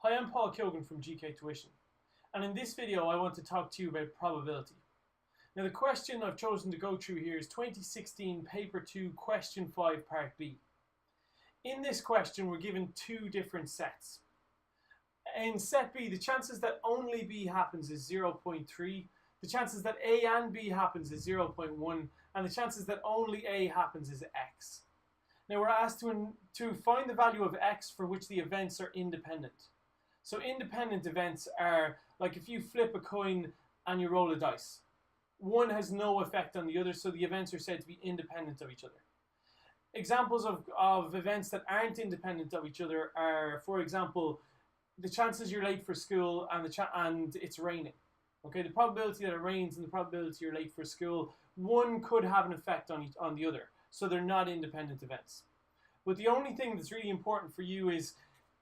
Hi, I'm Paul Keoghan from GK Tuition, and in this video I want to talk to you about probability. Now the question I've chosen to go through here is 2016 Paper 2 Question 5 Part B. In this question we're given two different sets. In set B, the chances that only B happens is 0.3, the chances that A and B happens is 0.1, and the chances that only A happens is X. Now we're asked to find the value of X for which the events are independent. So independent events are like if you flip a coin and you roll a dice. One has no effect on the other, so the events are said to be independent of each other. Examples of events that aren't independent of each other are, for example, the chances you're late for school and it's raining. Okay, the probability that it rains and the probability you're late for school, one could have an effect on the other, so they're not independent events. But the only thing that's really important for you is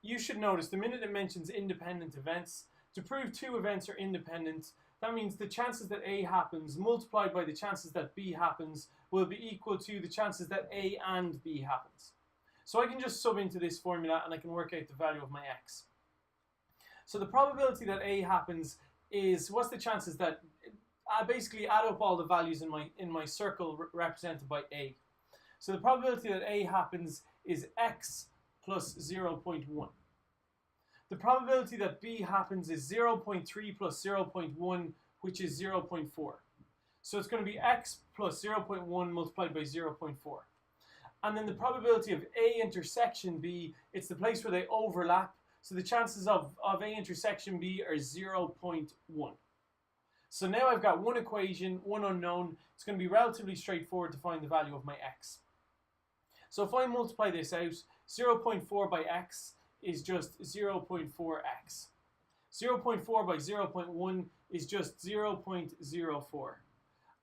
you should notice the minute it mentions independent events, to prove two events are independent, that means the chances that A happens multiplied by the chances that B happens will be equal to the chances that A and B happens. So I can just sub into this formula and I can work out the value of my X. So the probability that A happens is, what's the chances that, I basically add up all the values in my circle represented by A. So the probability that A happens is X plus 0.1. The probability that B happens is 0.3 plus 0.1, which is 0.4. So it's going to be X plus 0.1 multiplied by 0.4. And then the probability of A intersection B, it's the place where they overlap. So the chances of A intersection B are 0.1. So now I've got one equation, one unknown. It's going to be relatively straightforward to find the value of my X. So if I multiply this out, 0.4 by X is just 0.4x. 0.4 by 0.1 is just 0.04.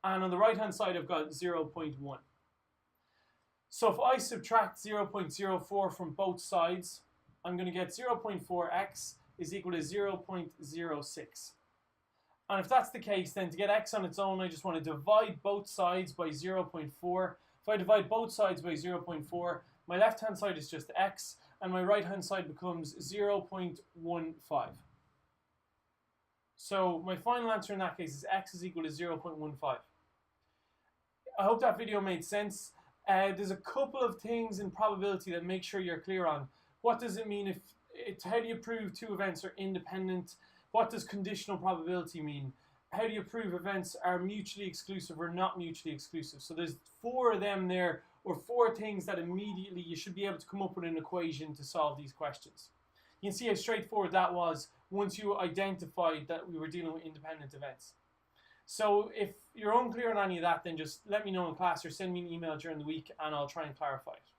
And on the right hand side I've got 0.1. So if I subtract 0.04 from both sides, I'm going to get 0.4x is equal to 0.06. And if that's the case, then to get x on its own, I just want to divide both sides by 0.4. If I divide both sides by 0.4, my left-hand side is just x, and my right-hand side becomes 0.15. So my final answer in that case is x is equal to 0.15. I hope that video made sense. There's a couple of things in probability that make sure you're clear on. What does it mean how do you prove two events are independent? What does conditional probability mean? How do you prove events are mutually exclusive or not mutually exclusive? So there's four of them there, or four things that immediately you should be able to come up with an equation to solve these questions. You can see how straightforward that was once you identified that we were dealing with independent events. So if you're unclear on any of that, then just let me know in class or send me an email during the week and I'll try and clarify it.